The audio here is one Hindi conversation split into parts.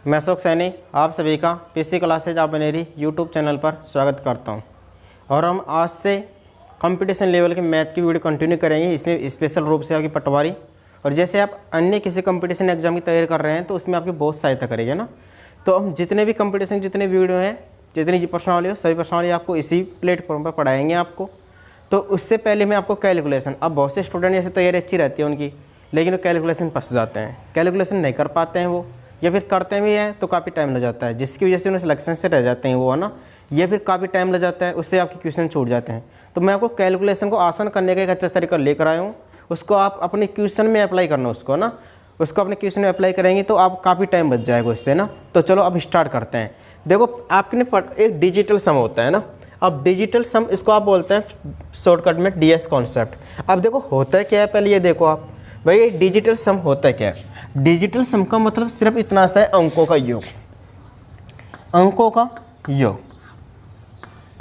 मैं अशोक सैनी आप सभी का पीसी क्लासेज आप बनेरी यूट्यूब चैनल पर स्वागत करता हूं। और हम आज से कंपटीशन लेवल के मैथ की वीडियो कंटिन्यू करेंगे। इसमें स्पेशल रूप से आपकी पटवारी और जैसे आप अन्य किसी कंपटीशन एग्जाम की तैयारी कर रहे हैं तो उसमें आपकी बहुत सहायता करेगी ना। तो हम जितने भी कंपटीशन जितने वीडियो हैं जितनी प्रश्नावली हो सभी प्रश्नावली आपको इसी प्लेटफॉर्म पर पढ़ाएंगे आपको। तो उससे पहले मैं आपको कैलकुलेशन, अब बहुत से स्टूडेंट जैसे तैयारी अच्छी रहती है उनकी, लेकिन वो कैलकुलेशन फंस जाते हैं, कैलकुलेशन नहीं कर पाते हैं वो, या फिर करते भी हैं तो काफ़ी टाइम लग जाता है, जिसकी वजह से उन्हें सिलेक्शन से रह जाते हैं वो, है ना। या फिर काफ़ी टाइम लग जाता है, उससे आपके क्वेश्चन छूट जाते हैं। तो मैं आपको कैलकुलेशन को आसान करने का एक अच्छा तरीका लेकर आया हूँ। उसको आप अपने क्वेश्चन में अप्लाई करना, उसको ना, उसको अपने क्वेश्चन में अप्लाई करेंगे तो आप काफ़ी टाइम बच जाएगा उससे ना। तो चलो अब स्टार्ट करते हैं। देखो आपके एक डिजिटल सम होता है ना। अब डिजिटल सम इसको आप बोलते हैं शॉर्टकट में डीएस कॉन्सेप्ट। अब देखो होता है क्या है, पहले ये देखो आप भाई, डिजिटल सम होता है क्या है। डिजिटल सम का मतलब सिर्फ इतना सा है, अंकों का योग, अंकों का योग।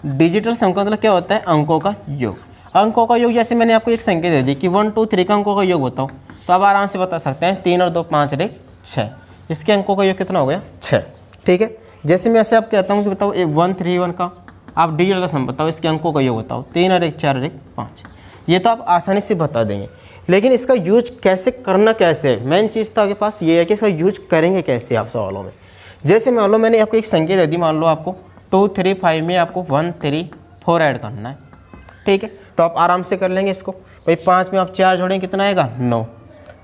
डिजिटल सम का मतलब क्या होता है, अंकों का योग। अंकों का योग जैसे मैंने आपको एक संख्या दे दी कि 1 2 3 का अंकों का योग बताओ, तो आप आराम से बता सकते हैं 3 और 2 5 और 1 6। इसके अंकों का योग कितना हो गया, 6। ठीक है। जैसे मैं ऐसे आप कहता हूँ कि बताओ 1 3 1 का आप डिजिटल सम बताओ, इसके अंकों का योग बताओ, 3 और 1 4 और 1 5। ये तो आप आसानी से बता देंगे, लेकिन इसका यूज कैसे करना, कैसे मेन चीज़ तो आपके पास ये है कि इसका यूज करेंगे कैसे आप सवालों में। जैसे मान लो मैंने आपको एक संख्या दे दी, मान लो आपको 2 3 5 में आपको 1 3 4 ऐड करना है। ठीक है, तो आप आराम से कर लेंगे इसको। भाई 5 में आप 4 जोड़ें कितना आएगा, 9।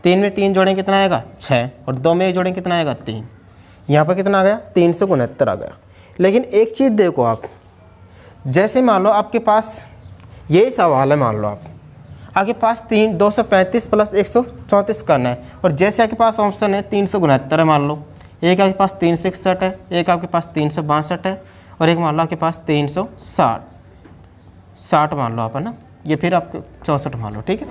3 में 3 जोड़ें कितना आएगा, 6। और 2 में 1 जोड़ें कितना आएगा, 3। यहाँ पर कितना आ गया, 369 आ गया। लेकिन एक चीज़ देखो आप, जैसे मान लो आपके पास यही सवाल है, मान लो आपके पास 235 प्लस 134 करना है, और जैसे आपके पास ऑप्शन है 369 है, मान लो एक आपके पास 361 है, एक आपके पास 362 है, और एक मान लो आपके पास 360 मान लो आप, है ना। ये फिर आपके 64 मान लो। ठीक है।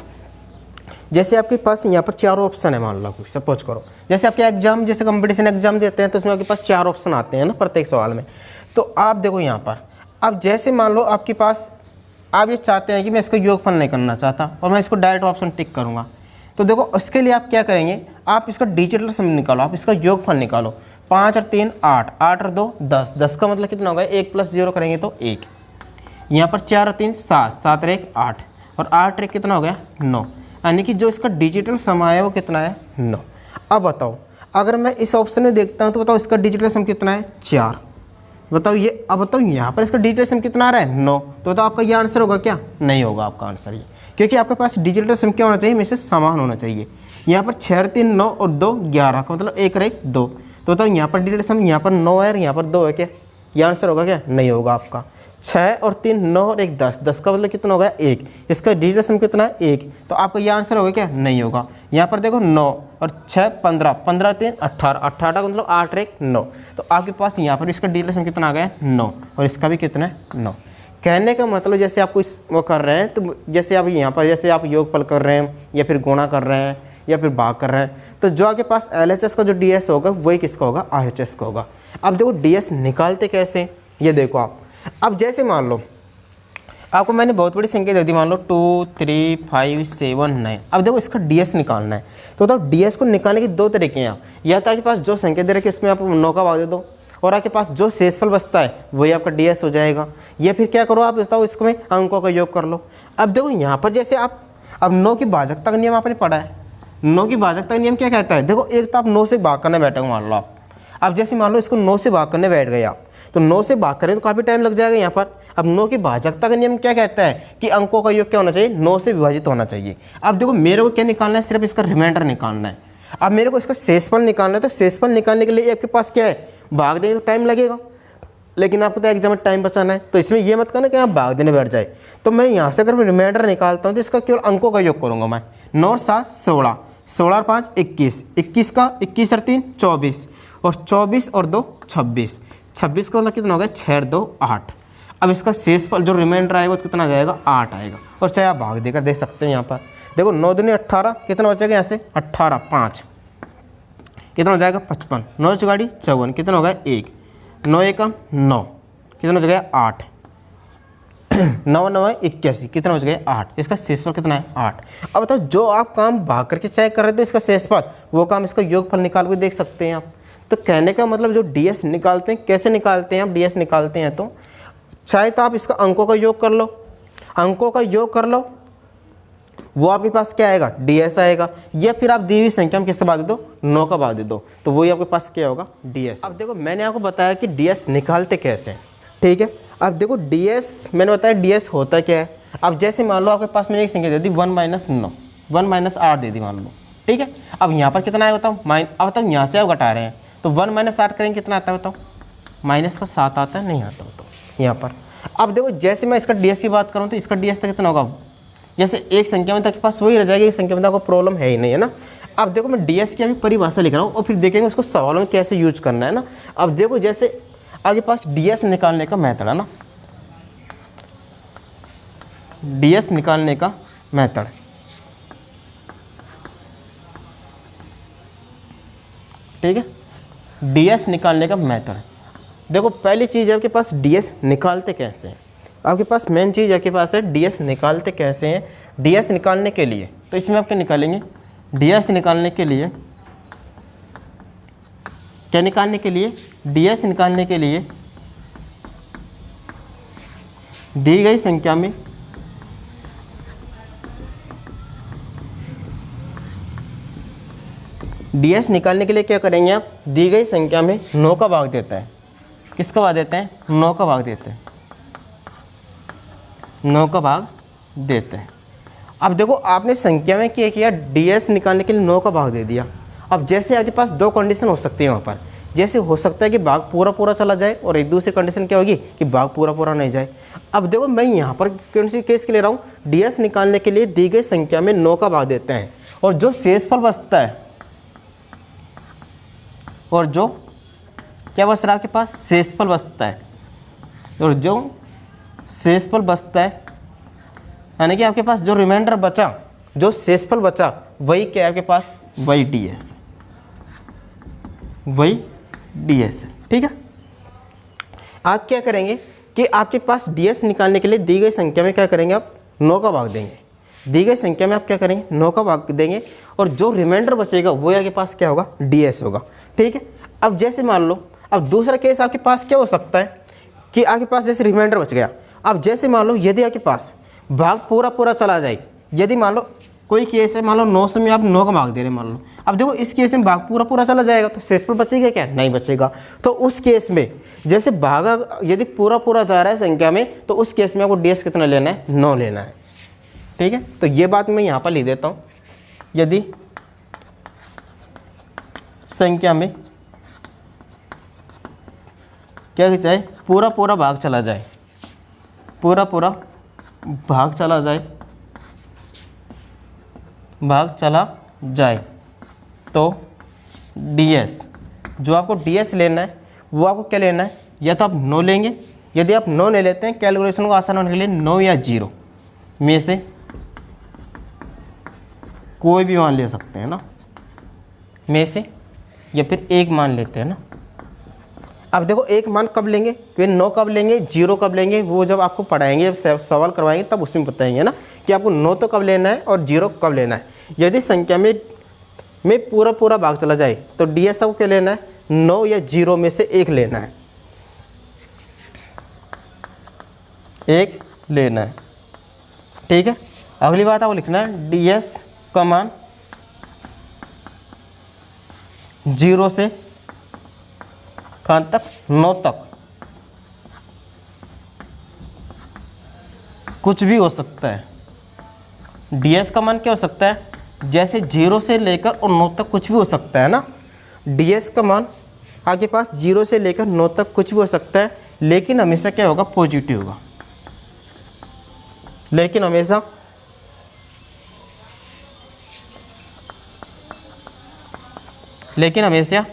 जैसे आपके पास यहाँ पर 4 ऑप्शन है, मान लो सपोज करो, जैसे आपके एग्जाम, जैसे कंपटीशन एग्जाम देते हैं तो उसमें आपके पास 4 ऑप्शन आते हैं ना प्रत्येक सवाल में। तो आप देखो यहाँ पर, अब जैसे मान लो आपके पास, आप ये चाहते हैं कि मैं इसका योगफल नहीं करना चाहता और मैं इसको डायरेक्ट ऑप्शन टिक करूँगा, तो देखो उसके लिए आप क्या करेंगे, आप इसका डिजिटल सम निकालो, आप इसका योगफल निकालो। 5 और 3 8, 8 और 2 10, 10 का मतलब कितना होगा, 1 + 0 करेंगे तो 1। यहाँ पर 4 और 3 7, 7 और 1 8, और 8 और 1 कितना हो गया, 9। यानी कि जो इसका डिजिटल सम है वो कितना है, 9। अब बताओ अगर मैं इस ऑप्शन में देखता हूँ तो बताओ इसका डिजिटल सम कितना है, 4। बताओ ये, अब बताओ यहाँ पर इसका डिजिटल सम कितना आ रहा है, 9। तो बताओ आपका ये आंसर होगा क्या, नहीं होगा आपका आंसर ये, क्योंकि आपके पास डिजिटल सम क्या होना चाहिए, में से समान होना चाहिए। यहाँ पर 6 और 3 9 और 2 11 का मतलब 1 और 1 2। तो बताओ यहाँ पर डिजिटल सम, यहाँ पर 9 है और यहाँ पर 2 है, क्या ये आंसर होगा क्या, नहीं होगा आपका। 6 और 3 9 और 1 10, 10 का मतलब कितना होगा, 1। इसका डिजिटल सम कितना है, 1। तो आपका ये आंसर होगा क्या, नहीं होगा। यहाँ पर देखो 9 और 6 15, 15 3 18, 18 का मतलब 8 और 1 9। तो आपके पास यहाँ पर इसका डिजिटल सम कितना आ गया, 9, और इसका भी कितना है, 9। कहने का मतलब जैसे आपको इस वो कर रहे हैं, तो जैसे आप यहाँ पर जैसे आप योगफल कर रहे हैं या फिर गुणा कर रहे हैं या फिर भाग कर रहे हैं, तो जो आपके पास LHS का जो DS होगा वही किसका होगा, RHS का होगा। अब देखो DS निकालते कैसे, ये देखो आप। अब जैसे मान लो आपको मैंने बहुत बड़ी संख्या दे दी, मान लो 2 3 5 7 9। अब देखो इसका DS निकालना है, तो बताओ DS को निकालने के 2 तरीके हैं। या तो आपके पास जो संख्या दे रखी है उसमें आप 9 का भाग दे दो, और आपके पास जो शेषफल बचता है वही आपका DS हो जाएगा। या फिर क्या करो आप, बताओ इसमें अंकों का योग कर लो। अब देखो यहाँ पर जैसे आप, अब 9 की भाजकता का नियम आपने पढ़ा है। 9 की भाजकता का नियम क्या कहता है, देखो एक तो आप 9 से भाग करने बैठे हो, मान लो आप। अब जैसे मान लो इसको 9 से भाग करने बैठ गए आप, तो 9 से भाग करें तो काफ़ी टाइम लग जाएगा यहाँ पर। अब 9 की भाजकता का नियम क्या कहता है कि अंकों का योग क्या होना चाहिए, 9 से विभाजित होना चाहिए। अब देखो मेरे को क्या निकालना है, सिर्फ इसका रिमाइंडर निकालना है। अब मेरे को इसका शेषफल निकालना है, तो शेषफल निकालने के लिए आपके पास क्या है, भाग देंगे तो टाइम लगेगा, लेकिन आपको तो एग्जाम में टाइम बचाना है। तो इसमें ये मत करना कि आप भाग देने बैठ जाए। तो मैं यहाँ से अगर मैं रिमाइंडर निकालता हूँ तो इसका केवल अंकों का योग करूँगा मैं। 9 7 16, 16 और 5 21, 21 का 21 और 3 24, और 24 और 2 26, 26 का मतलब कितना हो गया, 6 और 2 8। अब इसका शेषफल जो रिमाइंडर आएगा वो कितना आ जाएगा, 8 आएगा। और चाहे आप भाग देकर देख सकते हैं यहाँ पर, देखो 9 दूनी 18, कितना बचेगा यहाँ से 18 5, कितना हो जाएगा 55, 9 चौगाड़ी 54, कितना हो गया 1, 9 1 9, कितना हो गया 8, 9 9 81, कितना हो गया 8। इसका शेषफल कितना है 8। अब बताओ जो आप काम भाग करके चेक कर रहे थे इसका शेषफल, वो काम इसका योगफल निकाल के देख सकते हैं आप। तो कहने का मतलब जो ds निकालते हैं, कैसे निकालते हैं आप ds निकालते हैं, तो चाहे तो आप इसका अंकों का योग कर लो, अंकों का योग कर लो, वो आपके पास क्या आएगा, ds आएगा, या फिर आप दी हुई संख्या में किसका भाग दे दो, 9 का भाग दे दो, तो वही आपके पास क्या होगा, ds। अब देखो मैंने आपको बताया कि ds निकालते कैसे हैं, ठीक है। अब देखो ds मैंने बताया ds होता क्या है। अब जैसे मान लो आपके पास मैंने एक संख्या दे दी 1 - 9, 1 - 8 दे दी मान लो, ठीक है। अब यहाँ पर कितना आएगा बताओ, अब बताओ यहाँ से आप घटा रहे हैं तो 1 - 8 करेंगे कितना आता है बताओ, -7 आता है, नहीं आता बताओ यहाँ पर। अब देखो जैसे मैं इसका ds की बात करूँ तो इसका ds तक कितना होगा, जैसे एक संख्या में आपके पास वही रह जाएगी, इस संख्या में आपको प्रॉब्लम है ही नहीं, है ना। अब देखो मैं ds की अभी परिभाषा लिख रहा हूँ और फिर देखेंगे उसको सवालों में कैसे यूज करना है ना। अब देखो जैसे आपके पास ds निकालने का मेथड है ना, ds निकालने का मेथड, ठीक है, ds निकालने का मेथड। देखो पहली चीज़ आपके पास ds निकालते कैसे हैं, आपके पास मेन चीज़ आपके पास है ds निकालते कैसे हैं। ds निकालने के लिए तो इसमें आप क्या निकालेंगे, ds निकालने के लिए क्या निकालने के लिए, ds निकालने के लिए दी गई संख्या में ds निकालने के लिए क्या करेंगे आप, दी गई संख्या में 9 का भाग देता है, किसका भाग देते हैं, 9 का भाग देते हैं, 9 का भाग देते हैं। अब देखो आपने संख्या में क्या किया, ds निकालने के लिए 9 का भाग दे दिया। अब जैसे आपके पास दो कंडीशन हो सकती है वहाँ पर, जैसे हो सकता है कि भाग पूरा पूरा चला जाए और एक दूसरी कंडीशन क्या होगी कि भाग पूरा पूरा नहीं जाए। अब देखो मैं यहाँ पर कौन सी केस के ले रहा हूँ, ds निकालने के लिए दी गई संख्या में 9 का भाग देते हैं और जो शेषफल बचता है, और जो क्या बच रहा है आपके पास, शेषफल बचता है, और जो शेषफल बचता है यानी कि आपके पास जो रिमाइंडर बचा, जो शेषफल बचा वही क्या है आपके पास, वही ds, वही ds है, ठीक है। आप क्या करेंगे कि आपके पास ds निकालने के लिए दी गई संख्या में क्या करेंगे, आप 9 का भाग देंगे, दी गई संख्या में आप क्या करेंगे, 9 का भाग देंगे और जो रिमाइंडर बचेगा वो आपके पास क्या होगा, ds होगा, ठीक है। अब जैसे मान लो, अब दूसरा केस आपके पास क्या हो सकता है कि आपके पास जैसे रिमाइंडर बच गया। अब जैसे मान लो यदि आपके पास भाग पूरा पूरा चला जाए, यदि मान लो कोई केस है, मान लो 9 से में आप 9 का भाग दे रहे हैं मान लो, अब देखो इस केस में भाग पूरा पूरा चला जाएगा तो शेषफल बचेगा क्या, नहीं बचेगा। तो उस केस में जैसे भाग यदि पूरा पूरा जा रहा है संख्या में, तो उस केस में आपको ds कितना लेना है, 9 लेना है, ठीक है। तो ये बात मैं यहाँ पर लिख देता हूँ, यदि संख्या में क्या चाहे पूरा पूरा भाग चला जाए, पूरा पूरा भाग चला जाए, भाग चला जाए तो ds, जो आपको ds लेना है वो आपको क्या लेना है, या तो आप 9 लेंगे, यदि आप 9 ले लेते हैं कैलकुलेशन को आसान होने के लिए 9 या 0 में से कोई भी मान ले सकते हैं ना, में से, या फिर एक मान लेते हैं ना। अब देखो एक मान कब लेंगे, फिर 9 कब लेंगे, 0 कब लेंगे, वो जब आपको पढ़ाएंगे, जब सवाल करवाएंगे तब उसमें बताएंगे ना कि आपको 9 तो कब लेना है और 0 कब लेना है। यदि संख्या में पूरा पूरा भाग चला जाए तो ds आपको क्या लेना है, 9 या 0 में से एक लेना है, एक लेना है, ठीक है। अगली बात आपको लिखना है ds का मान 0 से कहाँ तक, 9 तक कुछ भी हो सकता है। ds का मान क्या हो सकता है, जैसे 0 से लेकर और 9 तक कुछ भी हो सकता है ना। ds का मान आपके पास 0 से लेकर 9 तक कुछ भी हो सकता है, लेकिन हमेशा क्या होगा, पॉजिटिव होगा, लेकिन हमेशा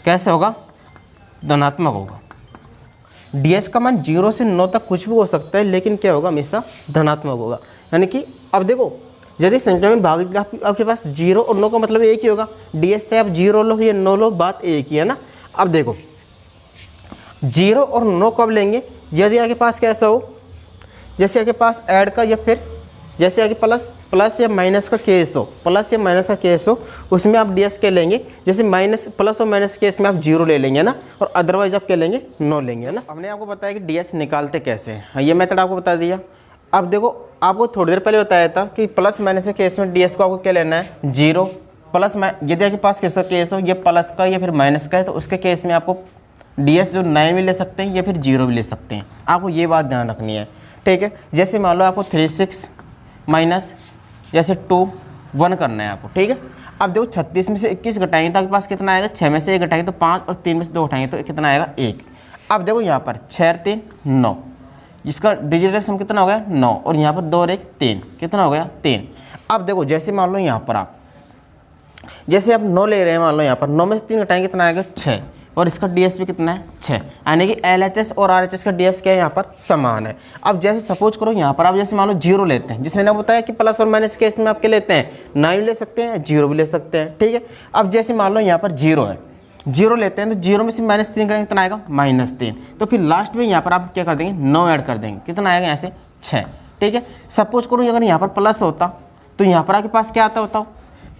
कैसे होगा, धनात्मक होगा। ds का मान 0 से 9 तक कुछ भी हो सकता है, लेकिन क्या होगा, हमेशा धनात्मक होगा। यानी कि अब देखो यदि संख्या में भाग आपके पास 0 और 9 का मतलब एक ही होगा, ds से आप 0 लो या 9 लो, बात एक ही है ना। अब देखो 0 और 9 कब लेंगे, यदि आपके पास कैसा हो, जैसे आपके पास ऐड का या फिर जैसे आगे प्लस या माइनस का केस हो, प्लस या माइनस का केस हो, उसमें आप ds क्या लेंगे, जैसे माइनस प्लस और माइनस केस में आप 0 ले लेंगे ना, और अदरवाइज आप क्या लेंगे, नो लेंगे ना। हमने आपको बताया कि ds निकालते कैसे हैं, ये मेथड आपको बता दिया। अब देखो आपको थोड़ी देर पहले बताया था कि प्लस माइनस के केस में ds को आपको क्या लेना है, 0 प्लस यदि आपके पास किसका केस हो, ये प्लस का या फिर माइनस का है, तो उसके केस में आपको ds जो 9 भी ले सकते हैं या फिर 0 भी ले सकते हैं। आपको ये बात ध्यान रखनी है, ठीक है। जैसे मान लो आपको 3 6 माइनस जैसे 2 1 करना है आपको, ठीक है। अब देखो 36 में से 21 घटाएंगे तो आपके पास कितना आएगा, 6 में से 1 घटाएंगे तो 5 और 3 में से 2 घटाएंगे तो कितना आएगा, 1। अब देखो यहाँ पर 6 और 3 9, इसका डिजिटल सम कितना हो गया, 9, और यहाँ पर 2 और 1 3, कितना हो गया, 3। अब देखो जैसे मान लो यहाँ पर आप जैसे आप 9 ले रहे हैं, मान लो यहाँ पर 9 में से 3 घटाएंगे कितना आएगा, 6, और इसका ds भी कितना है, 6, यानी कि LHS और RHS का ds क्या है, यहाँ पर समान है। अब जैसे सपोज करो यहाँ पर आप जैसे मान लो 0 लेते हैं, जिसमें ना बताया कि प्लस और माइनस केस में आपके लेते हैं 9 ले सकते हैं, 0 भी ले सकते हैं, ठीक है। अब जैसे मान लो यहाँ पर 0 है, 0 लेते हैं तो 0 में से -3 करेंगे कितना आएगा, -3, तो फिर लास्ट में यहाँ पर आप क्या कर देंगे, 9 ऐड कर देंगे, कितना आएगा यहाँ से 6, ठीक है। सपोज करो अगर यहाँ पर प्लस होता तो यहाँ पर आपके पास क्या आता होता,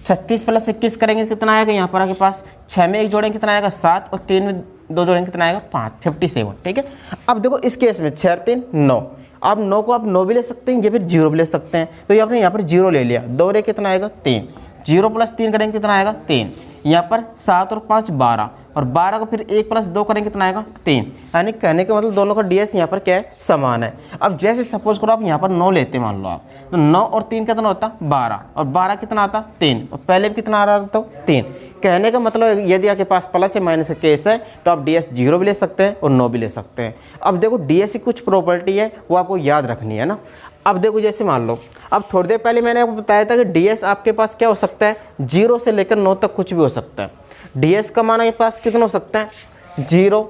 36 प्लस 21 करेंगे कितना आएगा, यहाँ पर आपके पास 6 में 1 जोड़ेंगे कितना आएगा, 7, और 3 में 2 जोड़ेंगे कितना आएगा, 5, 57, ठीक है। अब देखो इस केस में 6 और 3 9, आप 9 को आप 9 भी ले सकते हैं या फिर 0 भी ले सकते हैं, तो ये आपने यहाँ पर 0 ले लिया, 2 और 1 कितना आएगा, 3, 0 प्लस 3 करेंगे कितना आएगा, 3, यहाँ पर 7 और 5 12, और 12 को फिर 1 प्लस 2 करेंगे कितना आएगा, 3, यानी कहने का मतलब दोनों का ds यहाँ पर क्या है, समान है। अब जैसे सपोज करो आप यहाँ पर 9 लेते मान लो आप, तो 9 और 3 कितना होता, 12, और 12 कितना आता, 3, और पहले भी कितना आ रहा था, 3। कहने का मतलब यदि आपके पास प्लस या माइनस का केस है तो आप ds 0 भी ले सकते हैं और 9 भी ले सकते हैं। अब देखो ds की कुछ प्रॉपर्टी है वो आपको याद रखनी है ना। अब देखो जैसे मान लो, अब थोड़ी देर पहले मैंने आपको बताया था कि ds आपके पास क्या हो सकता है, 0 से लेकर 9 तक कुछ भी हो सकता है। ds का मान आपके पास कितना हो सकता है, 0,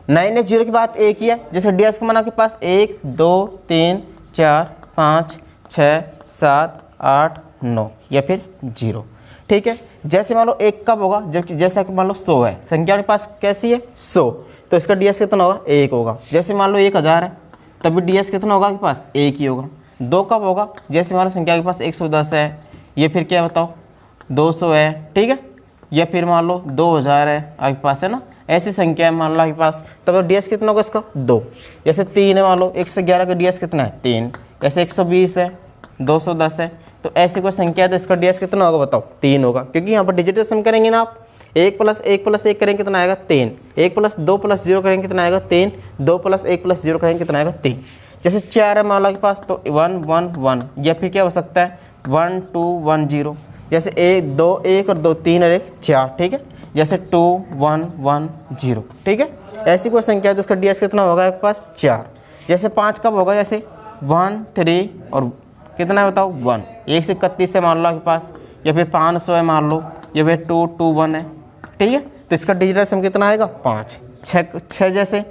9 है, 0 की बात एक ही है। जैसे ds का मान आपके पास 1 2 3 4 5 6 7 8 9 या फिर 0, ठीक है। जैसे मान लो 1 कब होगा, जब जैसे कि मान लो 100 है, संख्या के पास कैसी है, 100, तो इसका ds कितना होगा, 1 होगा। जैसे मान लो 1000 है, तभी ds कितना होगा आपके पास, 1 ही होगा। 2 कब होगा, जैसे मान लो संख्या के पास 110 है, ये फिर क्या बताओ 200 है, ठीक है, या फिर मान लो 2000 है आपके पास, है ना, ऐसी संख्या है मान लो आपके पास, तब ds कितना होगा इसका, 2। जैसे 3 है, मान लो 111 का ds कितना है, 3। जैसे 120 है, 210 है, तो ऐसी कोई संख्या है तो इसका ds कितना होगा बताओ, 3 होगा, क्योंकि यहाँ पर डिजिटल सम करेंगे ना आप, 1 प्लस 1 प्लस 1 करेंगे कितना आएगा, 3, 1 प्लस 2 प्लस 0 करेंगे कितना आएगा, 3, 2 प्लस 1 प्लस 0 करेंगे कितना आएगा, 3। जैसे 4 है मान लो आपके पास, तो 1 1 1, या फिर क्या हो सकता है 1 2 1 0, जैसे 1 2 1 और 2 3 और 1 4, ठीक है। जैसे 2 1 1 0, ठीक है, ऐसी कोई संख्या है तो उसका ds कितना होगा आपके पास, 4। जैसे 5 कब होगा, जैसे 1 3 और कितना है बताओ, 1, 1 से 31 है मान लो आपके पास, या फिर 500 है मान लो, या फिर 2 2 1 है, ठीक है, तो इसका डिजिटल सम कितना आएगा, 5 6।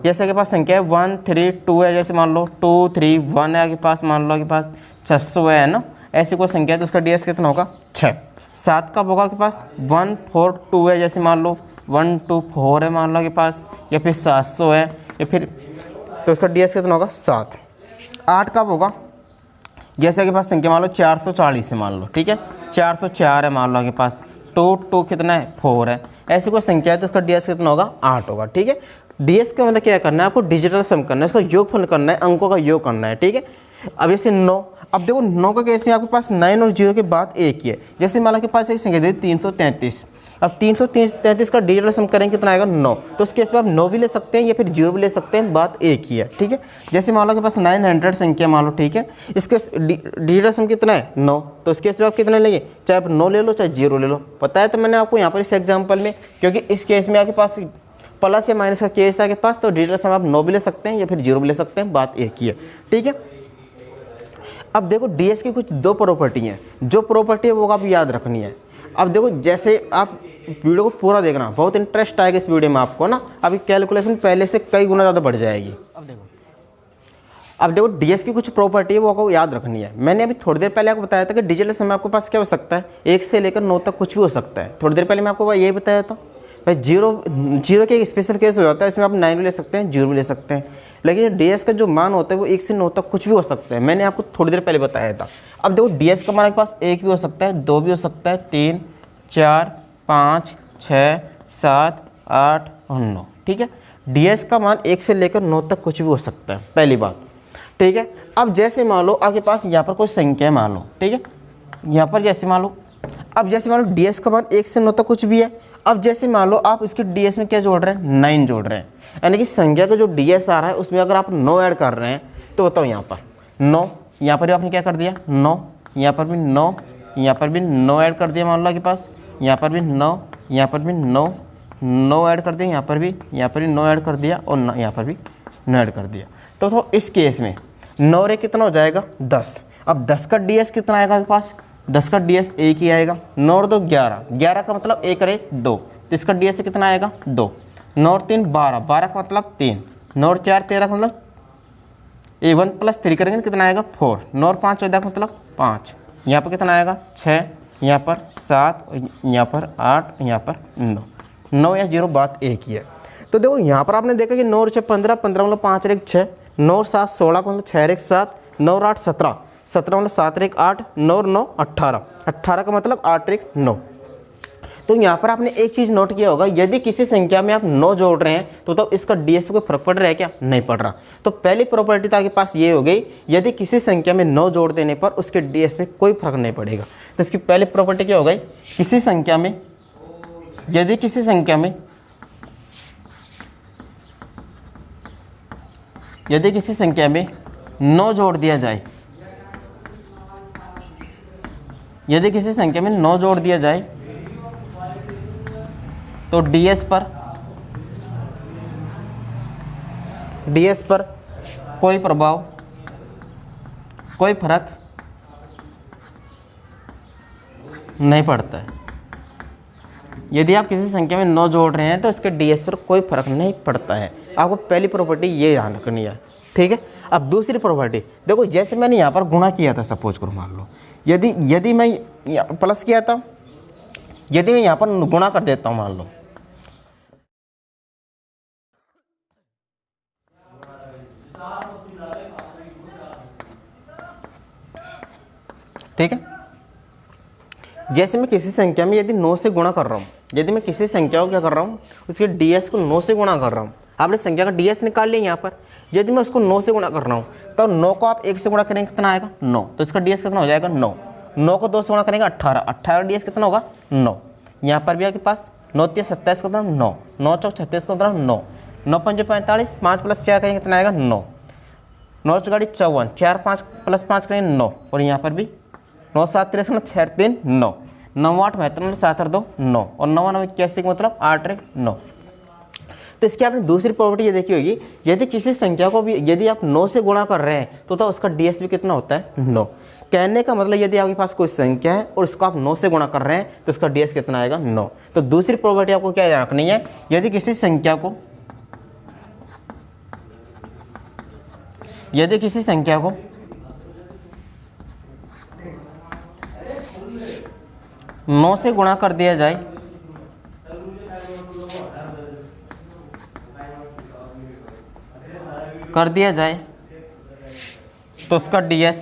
जैसे के पास संख्या है 1 3 2 है, जैसे मान लो 2 3 1 है आपके पास, मान लो आपके पास 600 है ना, ऐसी कोई संख्या है तो उसका ds कितना होगा, 6। 7 कब होगा आपके पास, 1 4 2 है, जैसे मान लो 1 2 4 है मान लो आपके पास, या फिर 700 है, या फिर तो उसका ds कितना होगा, 7। 8 कब होगा, जैसे के पास संख्या मान लो 440 है मान लो, ठीक है, 404 है मान लो आपके पास, 2 2 कितना है, 4 है, ऐसी कोई संख्या है तो उसका ds कितना होगा, 8 होगा, ठीक है। ds का मतलब क्या करना है आपको, डिजिटल सम करना है, इसका योगफल करना है, अंकों का योग करना है, ठीक है। अब जैसे 9, अब देखो 9 का केस में आपके पास 9 और 0 के बाद एक ही है। जैसे मान लो के पास एक संख्या दे 333, अब 333 का डिजिटल सम करेंगे कितना आएगा, 9, तो उस केस में आप 9 भी ले सकते हैं या फिर 0 भी ले सकते हैं, बात एक ही है, ठीक है। जैसे मान लो के पास 900 संख्या मान लो, ठीक है, इसके डिजिटल सम कितना है, 9, तो उस केस में आप कितना लेंगे, चाहे आप 9 ले लो चाहे 0 ले लो, पता है तो मैंने आपको यहाँ पर इस एग्जाम्पल में, क्योंकि इस केस में आपके पास प्लस या माइनस का केस है आपके पास, तो डिजिटल सम आप 9 भी ले सकते हैं या फिर 0 भी ले सकते हैं, बात एक ही है, ठीक है। अब देखो ds की कुछ 2 प्रॉपर्टी हैं, जो प्रॉपर्टी है वो आप याद रखनी है। अब देखो जैसे आप वीडियो को पूरा देखना, बहुत इंटरेस्ट आएगा इस वीडियो में आपको ना, अभी कैलकुलेशन पहले से कई गुना ज़्यादा बढ़ जाएगी। अब देखो ds की कुछ प्रॉपर्टी है वो आपको याद रखनी है। मैंने अभी थोड़ी देर पहले आपको बताया था कि डिजिटल सम आपके पास क्या हो सकता है, 1 से लेकर 9 तक कुछ भी हो सकता है, थोड़ी देर पहले मैं आपको ये बताया था। भाई जीरो के एक स्पेशल केस हो जाता है, इसमें आप 9 भी ले सकते हैं, 0 भी ले सकते हैं, लेकिन DS का जो मान होता है वो 1 से 9 तक कुछ भी हो सकता है। मैंने आपको थोड़ी देर पहले बताया था। अब देखो DS का मान आपके पास 1 भी हो सकता है, 2 भी हो सकता है, 3, 4, 5, 6, 7, 8 और 9, ठीक है। DS का मान 1 से लेकर 9 तक कुछ भी हो सकता है, पहली बात, ठीक है। अब जैसे मान लो आपके पास यहाँ पर कोई संख्या है, मान लो, ठीक है, यहाँ पर जैसे मान लो, अब जैसे मान लो DS का मान 1 से 9 तक कुछ भी है। अब जैसे मान लो आप इसके DS में क्या जोड़ रहे हैं, 9 जोड़ रहे हैं, यानी कि संख्या का जो DS आ रहा है उसमें अगर आप 9 ऐड कर रहे हैं तो बताओ यहाँ पर 9, यहाँ पर भी आपने क्या कर दिया 9, यहाँ पर भी 9, यहाँ पर भी 9 ऐड कर दिया मान लो आपके पास, यहाँ पर भी 9, यहाँ पर भी 9 ऐड कर दिया, यहाँ पर भी 9 ऐड कर दिया और यहाँ पर भी 9 ऐड कर दिया। तो इस केस में 9 रे कितना हो जाएगा 10। अब 10 का DS कितना आएगा आपके पास, 10 का DS 1 ही आएगा। 9 और 2 11, 11 का मतलब 1 और 1 2, तो इसका DS कितना आएगा 2। 9 और 3 12, 12 का मतलब 3, 9 और 4 13 का मतलब 1 + 3 करेंगे कितना आएगा 4, 9 और 5 14 का मतलब 5, यहाँ पर कितना आएगा 6, यहाँ पर 7, यहाँ पर 8, यहाँ पर 9, 9 या 0 बात एक ही है। तो देखो यहाँ पर आपने देखा कि 9 और 6 15, 15 मतलब 5 और 1 6, 9 और 7 16 का मतलब 6 और 1 7, 9 और 8 17, 17 मतलब 7 और 1 8, 9 और 9 18, 18 का मतलब 8 और 1 9। तो यहाँ पर आपने एक चीज़ नोट किया होगा, यदि किसी संख्या में आप 9 जोड़ रहे हैं तो इसका DS पे कोई फर्क पड़ रहा है क्या, नहीं पड़ रहा। तो पहली प्रॉपर्टी तो आपके पास ये हो गई, यदि किसी संख्या में 9 जोड़ देने पर उसके DS में कोई फर्क नहीं पड़ेगा। तो इसकी पहली प्रॉपर्टी क्या हो गई, किसी संख्या में यदि किसी संख्या में 9 जोड़ दिया जाए, यदि किसी संख्या में 9 जोड़ दिया जाए तो DS पर कोई प्रभाव, कोई फर्क नहीं पड़ता है। यदि आप किसी संख्या में 9 जोड़ रहे हैं तो इसके DS पर कोई फर्क नहीं पड़ता है। आपको पहली प्रॉपर्टी ये ध्यान रखनी है, ठीक है। अब दूसरी प्रॉपर्टी देखो, जैसे मैंने यहाँ पर गुणा किया था, सपोज करो मान लो यदि मैं प्लस किया था, यदि मैं यहाँ पर गुणा कर देता हूँ मान लो, ठीक है। जैसे मैं किसी संख्या में यदि 9 से गुणा कर रहा हूँ, यदि मैं किसी संख्या को क्या कर रहा हूँ, उसके DS को 9 से गुणा कर रहा हूँ। आपने संख्या का DS निकाल लिया यहाँ पर, यदि मैं उसको 9 से गुणा कर रहा हूँ तो 9 को आप 1 से गुणा करेंगे कितना आएगा 9, तो इसका DS कितना हो जाएगा 9। 9 को 2 से गुणा करेंगे 18, 18 DS कितना होगा 9। यहाँ पर भी आपके पास 9 3 27 का मतलब 9, 9 4 36 का मतलब 9, 9 5 45, 5 + 4 करेंगे कितना आएगा 9, 9 4 54, 4 5 + 5 करेंगे 9, और यहाँ पर भी 9 7 63 मतलब 6 3 9, 9 8 72 7 और 2 9, और 9 9 81 का मतलब 8 और 9। तो इसकी आपने दूसरी प्रॉपर्टी ये देखी होगी, यदि किसी संख्या को भी यदि आप 9 से गुणा कर रहे हैं तो उसका DS भी कितना होता है 9। कहने का मतलब यदि आपके पास कोई संख्या है और इसको आप 9 से गुणा कर रहे हैं तो इसका DS कितना आएगा 9। तो दूसरी प्रॉपर्टी आपको क्या याद रखनी है, यदि किसी संख्या को 9 से गुणा कर दिया जाए तो उसका DS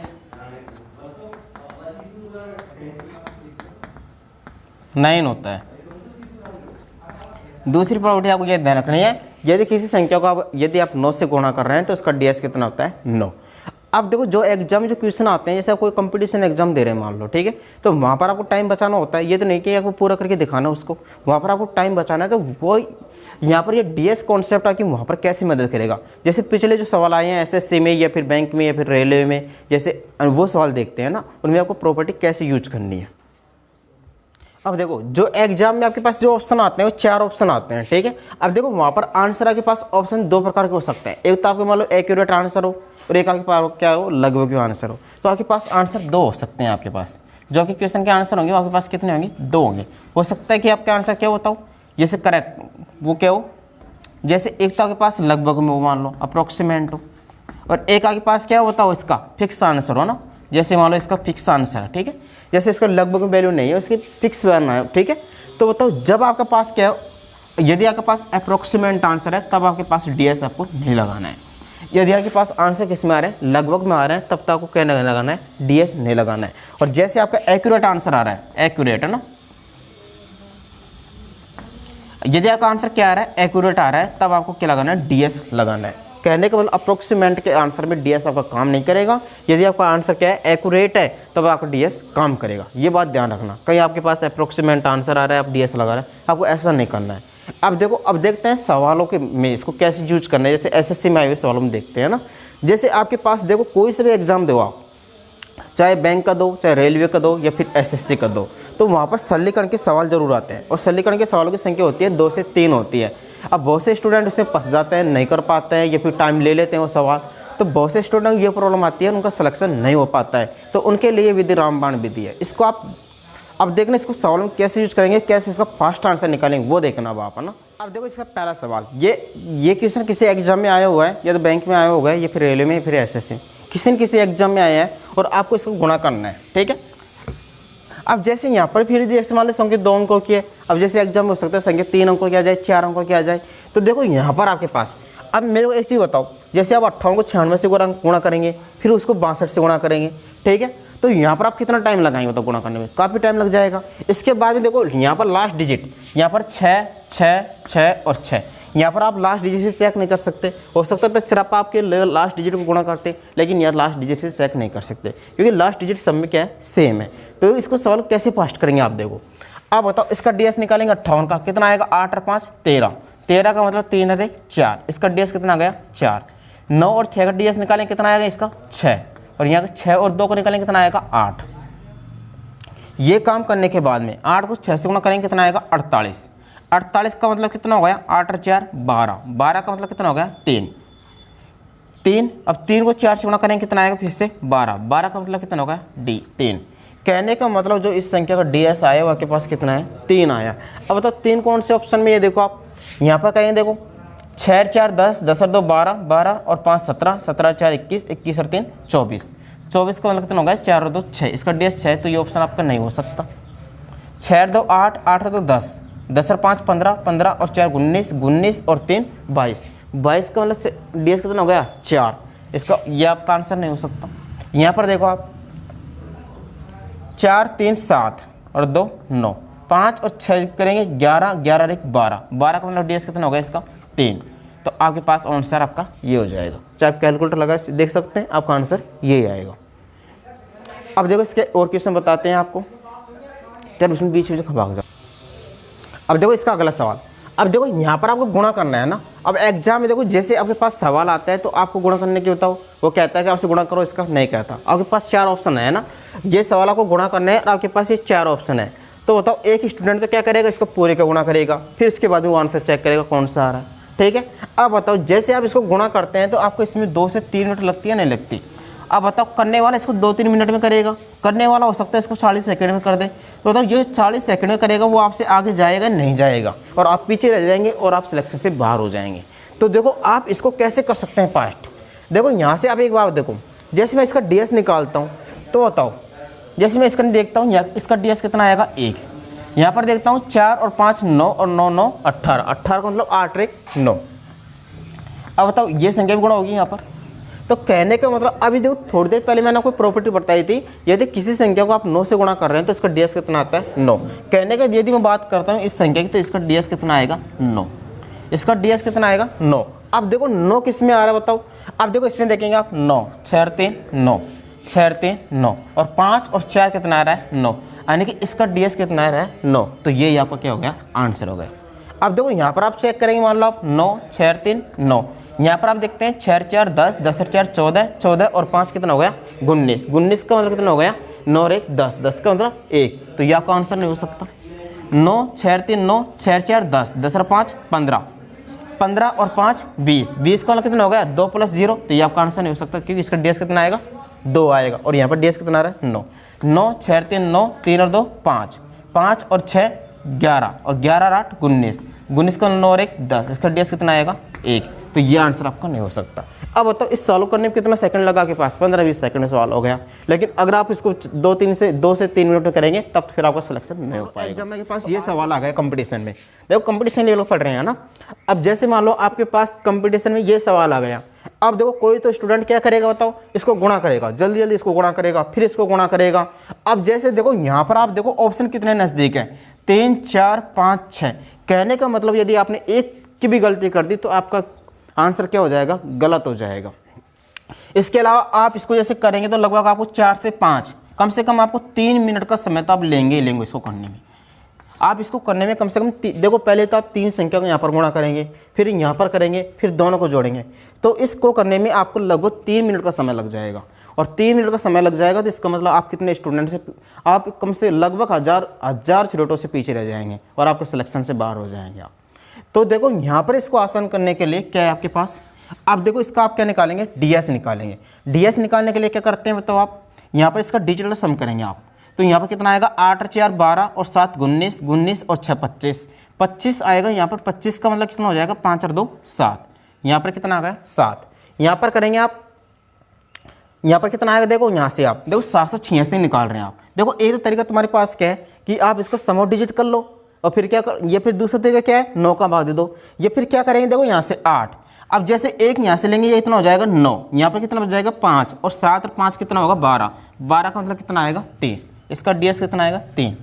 9 होता है। दूसरी प्रॉपर्टी आपको यह ध्यान रखनी है, यदि किसी संख्या को यदि आप 9 से गुणा कर रहे हैं तो उसका DS कितना होता है 9। अब देखो जो क्वेश्चन आते हैं, जैसे आप कोई कंपटीशन एग्जाम दे रहे हैं मान लो, ठीक है, तो वहाँ पर आपको टाइम बचाना होता है। ये तो नहीं कि आपको पूरा करके दिखाना उसको, वहाँ पर आपको टाइम बचाना है। तो वो यहाँ पर ये DS कॉन्सेप्ट आके वहाँ पर कैसे मदद करेगा। जैसे पिछले जो सवाल आए हैं SSC में या फिर बैंक में या फिर रेलवे में, जैसे वो सवाल देखते हैं ना, उनमें आपको प्रॉपर्टी कैसे यूज करनी है। अब देखो जो एग्जाम में आपके पास जो ऑप्शन आते हैं वो 4 ऑप्शन आते हैं, ठीक है। अब देखो वहाँ पर आंसर आपके पास ऑप्शन 2 प्रकार के हो सकते हैं, एक तो आपके मान लो एक्यूरेट आंसर हो और एक आपके पास क्या हो लगभग आंसर हो। तो आपके पास आंसर 2 हो सकते हैं आपके पास, जो आपके क्वेश्चन के आंसर होंगे वो आपके पास कितने होंगे 2 होंगे। हो सकता है कि आपका आंसर क्या होता हो, जैसे करेक्ट वो क्या हो, जैसे एक तो आपके पास लगभग में वो मान लो अप्रोक्सीमेट हो, और एक आपके पास क्या होता हो इसका फिक्स आंसर हो ना, जैसे मान लो इसका फिक्स आंसर है, ठीक है, जैसे इसका लगभग वैल्यू नहीं है, उसकी फिक्स वैल्यू है, ठीक है। तो बताओ जब आपके पास क्या यदि आपके पास अप्रोक्सीमेट आंसर है तब आपके पास DS आपको नहीं लगाना है। यदि आपके पास आंसर किस में आ रहे हैं, लगभग में आ रहे हैं, तब तक आपको क्या नहीं लगाना है, DS नहीं लगाना है। और जैसे आपका एक्यूरेट आंसर आ रहा है, एक्यूरेट है ना, यदि आपका आंसर क्या आ रहा है, एक्यूरेट आ रहा है, तब आपको क्या लगाना है, DS लगाना है। कहने का मतलब अप्रोक्सीमेट के आंसर में DS आपका काम नहीं करेगा। यदि आपका आंसर क्या है, एक्यूरेट है, तब आपका DS काम करेगा। ये बात ध्यान रखना। कहीं आपके पास अप्रोक्सीमेट आंसर आ रहा है, आप DS लगा रहे हैं, आपको ऐसा नहीं करना है। अब देखो, अब देखते हैं सवालों के में इसको कैसे यूज करना है। जैसे SSC में आए हुए सवालों में देखते हैं ना, जैसे आपके पास देखो कोई से भी एग्जाम दो आप, चाहे बैंक का दो, चाहे रेलवे का दो, या फिर SSC का दो, तो वहाँ पर सरलीकरण के सवाल जरूर आते हैं। और सरलीकरण के सवालों की संख्या होती है 2 से 3 होती है। अब बहुत से स्टूडेंट उससे फंस जाते हैं, नहीं कर पाते हैं, या फिर टाइम ले लेते हैं वो सवाल। तो बहुत से स्टूडेंट ये प्रॉब्लम आती है, उनका सिलेक्शन नहीं हो पाता है। तो उनके लिए विधि रामबाण विधि है। इसको आप अब देखना, इसको सवाल में कैसे यूज करेंगे, कैसे इसका फास्ट आंसर निकालेंगे, वो देखना अब आप, है ना। अब देखो इसका पहला सवाल, ये क्वेश्चन किसी एग्जाम में आया हुआ है, या तो बैंक में आया हुआ है, या फिर रेलवे में, या फिर SSC, किसी न किसी एग्जाम में आया है, और आपको इसको गुणा करना है, ठीक है। अब जैसे यहाँ पर फिर जैसे मान लो संख्या 2 अंकों की है, अब जैसे एग्जाम में हो सकता है संख्या 3 अंकों की आ जाए, 4 अंकों की आ जाए। तो देखो यहाँ पर आपके पास, अब मेरे को एक चीज़ बताओ, जैसे आप 58 को 96 से गुणा करेंगे, फिर उसको 62 से गुणा करेंगे, ठीक है। तो यहाँ पर आप कितना टाइम लगाएंगे, मतलब गुणा करने में काफ़ी टाइम लग जाएगा। इसके बाद में देखो यहाँ पर लास्ट डिजिट, यहाँ पर 6 6 6 और 6, यहाँ पर आप लास्ट डिजिट से चेक नहीं कर सकते। हो सकता है सिर्फ आपके लास्ट डिजिट को गुणा करते, लेकिन यार लास्ट डिजिट से चेक नहीं कर सकते, क्योंकि लास्ट डिजिट सब में क्या है, सेम है। तो इसको सवाल कैसे फास्ट करेंगे आप देखो। आप बताओ, इसका DS निकालेंगे 58 का, कितना आएगा, 8 और 5 13, 13 का मतलब 3 और 1 4, इसका DS कितना आ गया, 4। 9 और 6 का DS निकालेंगे, कितना आएगा इसका, 6, और यहाँ 6 और 2 को निकालेंगे, कितना आएगा, 8। ये काम करने के बाद में 8 को 6 से गुणा करेंगे, कितना आएगा, 48। 48 का मतलब कितना हो गया, 8 और 4 12, 12 का मतलब कितना हो गया, 3। अब 3 को 4 से गुणा करेंगे, कितना आएगा, फिर से 12, 12 का मतलब कितना होगा, 3। कहने का मतलब जो इस संख्या का DS आया वह के पास कितना है, 3 आया। अब बताओ 3 कौन से ऑप्शन में, ये देखो आप यहाँ पर कहेंगे, देखो 6 और 4 10, 10 और 2 12, 12 और 5 17, 17 और 4 21, 21 और 3 24, 24 का मतलब कितना होगा, 4 और 2 6, इसका DS 6, तो ये ऑप्शन आपका नहीं हो सकता। 6 और 2 8, 8 और 2 10, 10 और 5 15, 15 और 4 19, 19 और 3 22, 22 का मतलब DS कितना हो गया, 4, इसका ये आपका आंसर नहीं हो सकता। यहाँ पर देखो आप 4 3 7 और 2 9, 5 और 6 करेंगे 11, 11 और 1 12, 12 का मतलब DS कितना होगा इसका, 3। तो आपके पास आंसर आपका ये हो जाएगा। चाहे आप कैलकुलेटर लगा देख सकते हैं, आपका आंसर ये आएगा। अब देखो इसके और क्वेश्चन बताते हैं आपको, चलो उसमें बीच में भाग जाओ। अब देखो इसका अगला सवाल, अब देखो यहाँ पर आपको गुणा करना है ना। अब एग्जाम में देखो जैसे आपके पास सवाल आता है तो आपको गुणा करने की बताओ, वो कहता है कि आपसे गुणा करो, इसका नहीं कहता। आपके पास 4 ऑप्शन है ना, ये सवाल आपको गुणा करना है और आपके पास ये 4 ऑप्शन है। तो बताओ एक स्टूडेंट तो क्या करेगा, इसको पूरे का गुणा करेगा, फिर इसके बाद में वो आंसर चेक करेगा कौन सा आ रहा है, ठीक है। अब बताओ जैसे आप इसको गुणा करते हैं तो आपको इसमें 2 से 3 मिनट लगती है, नहीं लगती। अब बताओ करने वाला इसको 2-3 मिनट में करेगा, करने वाला हो सकता है इसको 40 सेकंड में कर दे। तो बताओ ये 40 सेकंड में करेगा, वो आपसे आगे जाएगा नहीं जाएगा, और आप पीछे रह जाएंगे और आप सिलेक्शन से बाहर हो जाएंगे। तो देखो आप इसको कैसे कर सकते हैं फास्ट। देखो यहाँ से आप एक बार देखो, जैसे मैं इसका DS निकालता हूँ तो बताओ, जैसे मैं इसका देखता हूँ इसका DS कितना आएगा, 1। यहाँ पर देखता हूँ 4 और 5 9 और 9 9 18, 18 का मतलब 8 और 1 9। अब बताओ ये संख्या भी गुणा होगी यहाँ पर। तो कहने का मतलब अभी देखो थोड़ी देर पहले मैंने आपको प्रॉपर्टी बताई थी, यदि किसी संख्या को आप 9 से गुणा कर रहे हैं तो इसका DS कितना आता है, 9। कहने का यदि मैं बात करता हूँ इस संख्या की तो इसका DS कितना आएगा, 9। इसका DS कितना आएगा, 9। अब देखो 9 किस में आ रहा है बताओ। अब देखो इसमें देखेंगे आप 9 6 और 3 9, 6 और 3 9, और 5 और 4 कितना आ रहा है, 9, यानी कि इसका DS कितना आ रहा है, 9। तो ये आपका क्या हो गया, आंसर हो गया। अब देखो यहाँ पर आप चेक करेंगे, मान लो आप 9 6 और 3 9, यहाँ पर आप देखते हैं 6 और 4 10, 10 और 4 14, 14 और 5 कितना हो गया, 19, 19 का मतलब कितना हो गया, 9 और 1 10, 10 का मतलब 1। तो ये आपका आंसर नहीं हो सकता। 9 6 और 3 9, 6 और 4 10, 10 और 5 15, 15 और 5 20, 20 का मतलब कितना हो गया, 2 + 0। तो ये आपका आंसर नहीं हो सकता, क्योंकि इसका DS कितना आएगा, 2 आएगा, और यहाँ पर DS कितना आ रहा है, 9। 9 6 और 3 9, 3 और 2 5, 5 और 6 11, और 11 और 8 19, 19 का 9 और 1 10, इसका DS कितना आएगा, 1। तो ये आंसर आपका नहीं हो सकता। अब बताओ इस सॉल्व करने में कितना सेकंड लगा आपके पास, 15-20 सेकंड में सवाल हो गया। लेकिन अगर आप इसको 2 से 3 मिनट में करेंगे तब फिर आपका सिलेक्शन नहीं हो पाएगा। एग्जाम के पास ये सवाल आ गया कंपटीशन में, देखो कंपटीशन ये लोग पढ़ रहे हैं ना। अब जैसे मान लो आपके पास कंपटीशन में ये सवाल आ गया, अब देखो कोई तो स्टूडेंट क्या करेगा बताओ, इसको गुणा करेगा, जल्दी जल्दी इसको गुणा करेगा, फिर इसको गुणा करेगा। अब जैसे देखो यहाँ पर आप देखो ऑप्शन कितने नज़दीक है, 3, 4, 5, 6। कहने का मतलब यदि आपने एक की भी गलती कर दी तो आपका आंसर क्या हो जाएगा, गलत हो जाएगा। इसके अलावा आप इसको जैसे करेंगे तो लगभग आपको 4 से 5, कम से कम आपको 3 मिनट का समय तो आप लेंगे ही लेंगे इसको करने में। आप इसको करने में कम से कम देखो पहले तो आप 3 संख्या को यहाँ पर गुणा करेंगे, फिर यहाँ पर करेंगे, फिर दोनों को जोड़ेंगे, तो इसको करने में आपको लगभग 3 मिनट का समय लग जाएगा। और 3 मिनट का समय लग जाएगा तो इसका मतलब आप कितने स्टूडेंट से, आप कम से लगभग हज़ार स्टूडेंटों से पीछे रह जाएंगे और आपके सिलेक्शन से बाहर हो जाएंगे आप। तो देखो यहाँ पर इसको आसान करने के लिए क्या है आपके पास, आप देखो इसका आप क्या निकालेंगे, डीएस निकालेंगे। डीएस निकालने के लिए क्या करते हैं बताओ, आप यहाँ पर इसका डिजिटल सम करेंगे आप। तो यहाँ पर कितना आएगा, 8 और 4 12 और 7 19, 19 और 6 25, 25 आएगा यहाँ पर। 25 का मतलब कितना हो जाएगा, 5 और 2 7। यहाँ पर कितना आ गया, 7। यहाँ पर करेंगे आप, यहाँ पर कितना आएगा, देखो यहाँ से आप देखो 786 निकाल रहे हैं आप। देखो एक तरीका तुम्हारे पास क्या है कि आप इसका सम ऑफ डिजिट कर लो, और फिर क्या कर, ये फिर दूसरा तरीका क्या है, 9 का भाग दे दो। ये फिर क्या करेंगे, देखो यहाँ से 8, अब जैसे एक यहाँ से लेंगे, ये इतना हो जाएगा 9, यहाँ पर कितना बच जाएगा 5, और 7 और 5 कितना होगा 12, 12 का मतलब कितना आएगा 3। इसका डीएस कितना आएगा 3।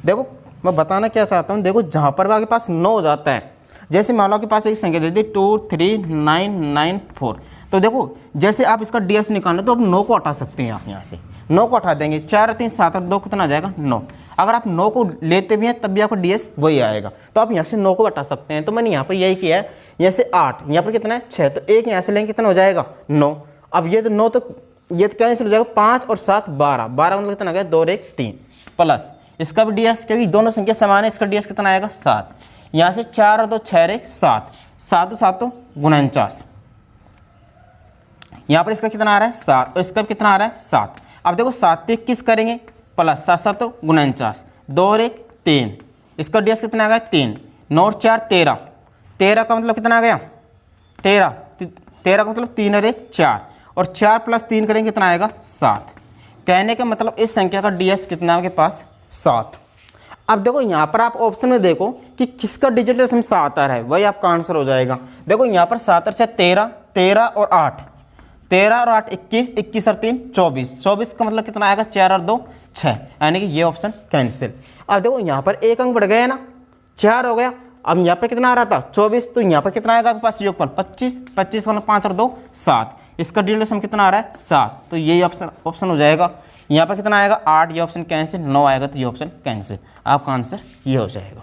देखो मैं बताना क्या चाहता हूँ, देखो जहाँ पर आपके पास 9 हो जाता है, जैसे मान लो आपके पास एक संख्या दे दी 2 3 9 9 4, तो देखो जैसे आप इसका डीएस निकालना तो आप 9 को हटा सकते हैं, आप यहाँ से 9 को हटा देंगे, 4 और 3 7 और 2 कितना आ जाएगा 9। अगर आप 9 को लेते भी हैं तब भी आपका डीएस वही आएगा, तो आप यहाँ से 9 को हटा सकते हैं। तो मैंने यहाँ पर यही किया है, यहाँ से 8, यहाँ पर कितना है 6, तो एक यहाँ से लेंगे कितना हो जाएगा 9। अब ये तो 9 तो ये तो कैंसिल हो जाएगा, 5 और 7 12, 12 मतलब कितना आ गया 2 और 1 3, प्लस इसका भी डीएस, क्योंकि दोनों संख्या समान है, इसका डीएस कितना आएगा 7। यहाँ से 4 और 2 6 और 1 7, 7 7 49। यहाँ पर इसका कितना आ रहा है 7, और इसका कितना आ रहा है 7। अब देखो 7 से 21 करेंगे, प्लस 7 7 49, 2 और 1 3, इसका डीएस कितना आ गया 3, 9 और 4 13, 13 का मतलब कितना आ गया 13, 13 का मतलब 3 और 1 4, और 4 प्लस 3 करेंगे कितना आएगा 7। कहने का मतलब इस संख्या का डीएस कितना आपके पास 7। अब देखो यहाँ पर आप ऑप्शन में देखो कि किसका डिजिटल सम 7 आ रहा है, वही आपका आंसर हो जाएगा। देखो यहाँ पर 7 और 6 13, 13 और 8 13 और 8 21, 21 और 3 24, 24 का मतलब कितना आएगा 4 और 2 6, यानी कि ये ऑप्शन कैंसिल। अब देखो यहाँ पर एक अंक बढ़ गया ना, 4 हो गया। अब यहाँ पर कितना आ रहा था 24, तो यहाँ पर कितना आएगा आपके पास योगफल 25, 25 मतलब 5 और 2 7, इसका डिजिटल सम कितना आ रहा है 7, तो यही ऑप्शन हो जाएगा। यहाँ पर कितना आएगा 8, ये ऑप्शन कैंसिल, 9 आएगा तो ये ऑप्शन कैंसिल, आपका आंसर ये हो जाएगा।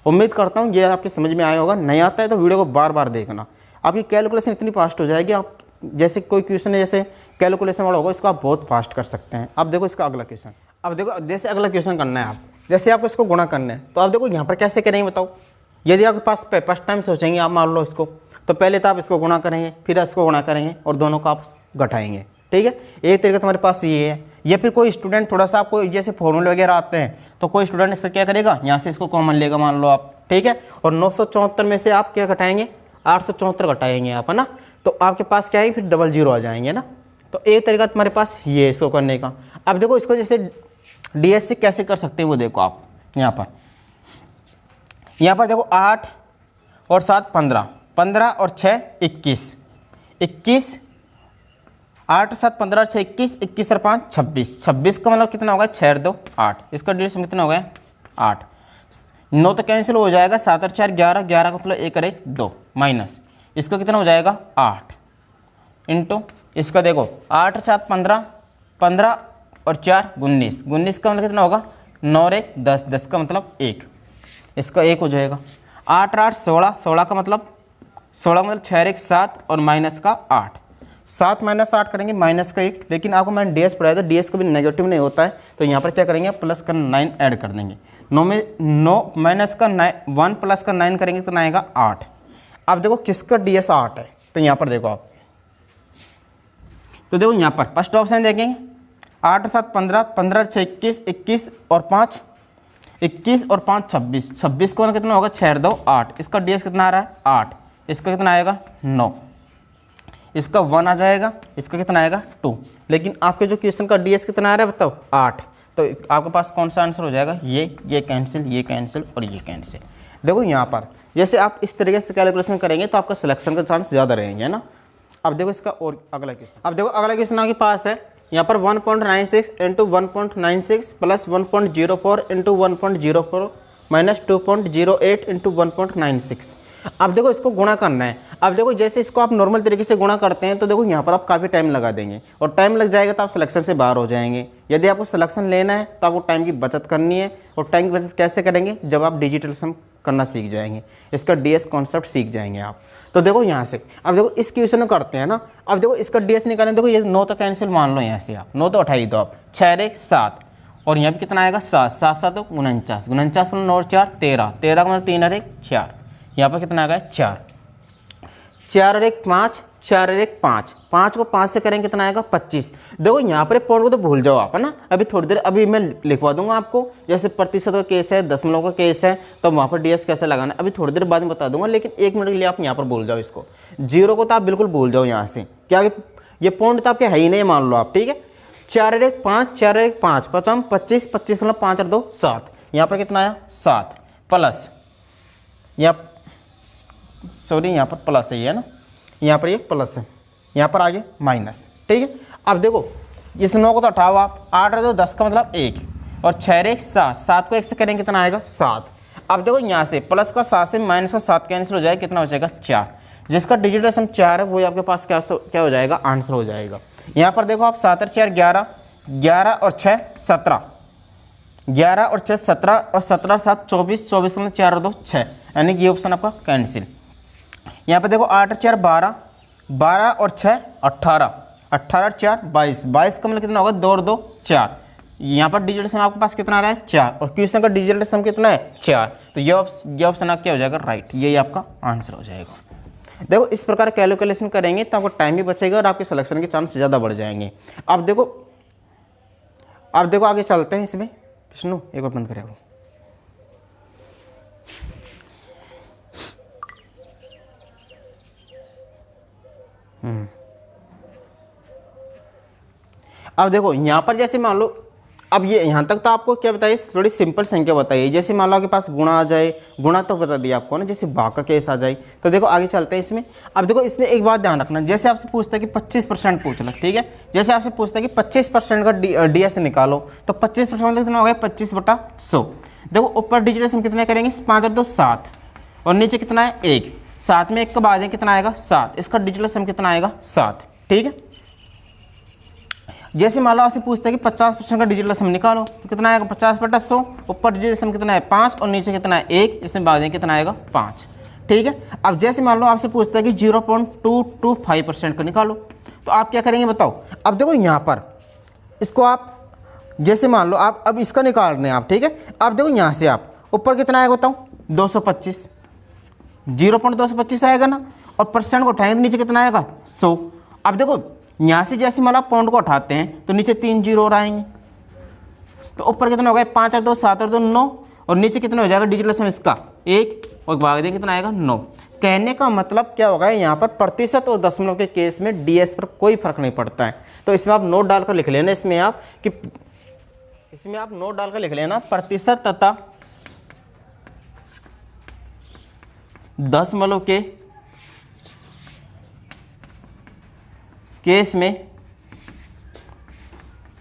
उम्मीद करता हूँ ये आपके समझ में आया होगा, नहीं आता है तो वीडियो को बार बार देखना, आपकी कैलकुलेशन इतनी फास्ट हो जाएगी। आप जैसे कोई क्वेश्चन है जैसे कैलकुलेशन वाला होगा, इसको आप बहुत फास्ट कर सकते हैं। अब देखो इसका अगला क्वेश्चन, अब देखो जैसे अगला क्वेश्चन करना है आप, जैसे आपको इसको गुणा करना है, तो आप देखो यहाँ पर कैसे करेंगे बताओ। यदि आपके पास फर्स्ट टाइम सोचेंगे आप मान लो इसको, तो पहले तो आप इसको गुणा करेंगे, फिर इसको गुणा करेंगे और दोनों को आप घटाएंगे, ठीक है। एक तरीका तुम्हारे पास ये है, या फिर कोई स्टूडेंट थोड़ा सा आपको जैसे फॉर्मूले वगैरह आते हैं, तो कोई स्टूडेंट इससे क्या करेगा, यहाँ से इसको कॉमन लेगा मान लो आप, ठीक है। और 974 में से आप क्या घटाएंगे 874 घटाएंगे आप, है ना। तो आपके पास क्या है फिर 00 आ जाएंगे ना। तो एक तरीका तुम्हारे पास ये इसको करने का। अब देखो इसको जैसे डीएस से कैसे कर सकते हैं वो देखो आप, यहाँ पर देखो 8 और 7 15, 15 और 6 21, 21 8 7 15 और 6 21, 21 और 5 26, 26 का मतलब कितना होगा 6 और 2 8, इसका डीएस कितना हो गया 8, 9 तो कैंसिल हो जाएगा, 7 और 4 11, 11 का मतलब 1 और 1 2, माइनस इसका कितना हो जाएगा 8 इंटू इसका देखो 8 और 7 15, 15 और 4 19, 19 का मतलब कितना होगा 9 और 1 10, 10 का मतलब 1, इसका 1 हो जाएगा। 8 और 8 16, 16 का मतलब 6 और 1 7 और माइनस का 8, 7 माइनस 8 करेंगे माइनस का 1, लेकिन आपको मैंने डीएस पढ़ाया था, डीएस कभी नेगेटिव नहीं होता है, तो यहाँ पर क्या करेंगे प्लस का 9 ऐड कर देंगे। 9 में 9 माइनस का 1 प्लस का 9 करेंगे कितना आएगा 8। अब देखो किसका डीएस 8 है, तो यहाँ पर देखो आप, तो देखो यहाँ पर फर्स्ट ऑप्शन देखेंगे 8 और 7 15, 15 और 6 21, 21 और 5 21 और 5 26, 26 को कितना होगा 6 और 2 8, इसका डीएस कितना आ रहा है 8, इसका कितना आएगा 9, इसका 1 आ जाएगा, इसका कितना आएगा 2। लेकिन आपके जो क्वेश्चन का ds कितना आ रहा है बताओ 8। तो आपके पास कौन सा आंसर हो जाएगा, ये कैंसिल, ये कैंसिल और ये कैंसिल। देखो यहाँ पर जैसे आप इस तरीके से कैलकुलेशन करेंगे तो आपका सिलेक्शन का चांस ज़्यादा रहेंगे, है ना। अब देखो इसका और अगला क्वेश्चन, अब देखो अगला क्वेश्चन आपके पास है यहाँ पर 1.96 into 1.96 plus 1.04 into 1.04 minus 2.08 into 1.96। अब देखो इसको गुणा करना है। अब देखो जैसे इसको आप नॉर्मल तरीके से गुणा करते हैं तो देखो यहाँ पर आप काफ़ी टाइम लगा देंगे और टाइम लग जाएगा तो आप सिलेक्शन से बाहर हो जाएंगे। यदि आपको सिलेक्शन लेना है तो आपको टाइम की बचत करनी है। और टाइम की बचत कैसे करेंगे, जब आप डिजिटल सम करना सीख जाएंगे, इसका ds कॉन्सेप्ट सीख जाएंगे आप। तो देखो यहाँ से अब देखो इस क्वेश्चन को करते हैं ना। अब देखो इसका ds निकालें, देखो ये 9 तो कैंसिल मान लो, यहाँ से आप 9 तो उठाई दो आप, 6 1 7 और यहाँ पे कितना आएगा 7 7 7 तो 49 49 9 और 4 13 13 का मतलब 3 और 1 4, यहाँ पर कितना आ गया 4 4 और 1 5 4 और 1 5 5 को 5 से करेंगे कितना आएगा 25। देखो यहाँ पर पॉइंट को तो भूल जाओ आप, है ना। अभी थोड़ी देर अभी मैं लिखवा दूंगा आपको, जैसे प्रतिशत का केस है, दशमलव का केस है, तो वहाँ पर ds कैसे लगाना है अभी थोड़ी देर बाद में बता दूंगा। लेकिन 1 मिनट के लिए आप यहाँ पर भूल जाओ इसको, 0 को तो आप बिल्कुल भूल जाओ यहाँ से, क्या ये पॉइंट तो आपके है ही नहीं, मान लो आप, ठीक है। 4 और 1 5 4 और 1 5 5 25 25 मतलब 5 और 2 7, यहाँ पर कितना आया 7 प्लस यहाँ पर प्लस है ना, यहाँ पर ये प्लस है, यहाँ पर आगे माइनस, ठीक है। अब देखो इस 9 को तो हटाओ आप, 8 और 2 10 का मतलब 1 और 6 1 7 7 को 1 से करेंगे कितना आएगा 7। अब देखो यहाँ से प्लस का 7 से माइनस का 7 कैंसिल हो जाएगा, कितना हो जाएगा 4। जिसका डिजिटल सम 4 है वही आपके पास क्या हो जाएगा, आंसर हो जाएगा। यहाँ पर देखो आप 7 और 4 11 11 और 6 17 11 और 6 17 और 17 7 24 24 मतलब 4 और 2 6, यानी कि ये ऑप्शन आपका कैंसिल। यहाँ पर देखो 8 और 4 12 12 और 6 18 18 और 4 22 22 का मतलब कितना होगा 2 और 2 4। यहाँ पर डिजिटल सम आपके पास कितना आ रहा है 4 और क्वेश्चन का डिजिटल सम कितना है 4। तो ये ऑप्शन क्या हो जाएगा राइट, यही आपका आंसर हो जाएगा। देखो इस प्रकार कैलकुलेशन करेंगे तो आपको टाइम भी बचेगा और आपके सिलेक्शन के चांस ज़्यादा बढ़ जाएंगे। अब देखो आगे चलते हैं इसमें। विष्णु एक बार बंद करेगा। अब देखो यहाँ पर जैसे मान लो, अब ये यहाँ तक तो आपको क्या बताइए, थोड़ी सिंपल संख्या बताइए। जैसे मान लो आपके पास गुणा आ जाए, गुणा तो बता दिया आपको ना, जैसे भाग का केस आ जाए। तो देखो आगे चलते हैं इसमें। अब देखो इसमें एक बात ध्यान रखना, जैसे आपसे पूछता है कि 25% पूछ लो, ठीक है। जैसे आपसे पूछता है कि 25% का ds निकालो, तो 25% कितना हो गया 25/100। देखो ऊपर डिजिटल सम कितने करेंगे 5 और 2 7 और नीचे कितना है 1, 7 में 1 का बाद कितना आएगा 7, इसका डिजिटल सम कितना आएगा 7, ठीक है। जैसे मान लो आपसे पूछता है कि 50% का डिजिटल सम निकालो, तो कितना आएगा 50/100, ऊपर डिजिटल सम कितना है 5 और नीचे कितना है 1, इसमें बाद कितना आएगा 5, ठीक है। अब जैसे मान लो आपसे पूछता है कि 0.225% का निकालो, तो आप क्या करेंगे बताओ। अब देखो यहाँ पर इसको आप जैसे मान लो आप अब इसका निकाल रहे हैं आप, ठीक है। अब देखो यहाँ से आप ऊपर कितना आएगा बताओ 225, 0.225 आएगा ना, और परसेंट को उठाएंगे तो नीचे कितना आएगा 100। अब देखो यहाँ से जैसे मतलब पॉइंट को उठाते हैं तो नीचे 3 जीरो और आएंगे, तो ऊपर कितना हो गया 5 और 2 7 और 2 9 और नीचे कितना हो जाएगा डिजिटल सम इसका 1 और भाग देंगे कितना आएगा 9। कहने का मतलब क्या होगा, यहाँ पर प्रतिशत और दशमलव के केस में ds पर कोई फर्क नहीं पड़ता है। तो इसमें आप नोट डालकर लिख लेना, इसमें आप नोट डालकर लिख लेना प्रतिशत तथा दशमलव के केस में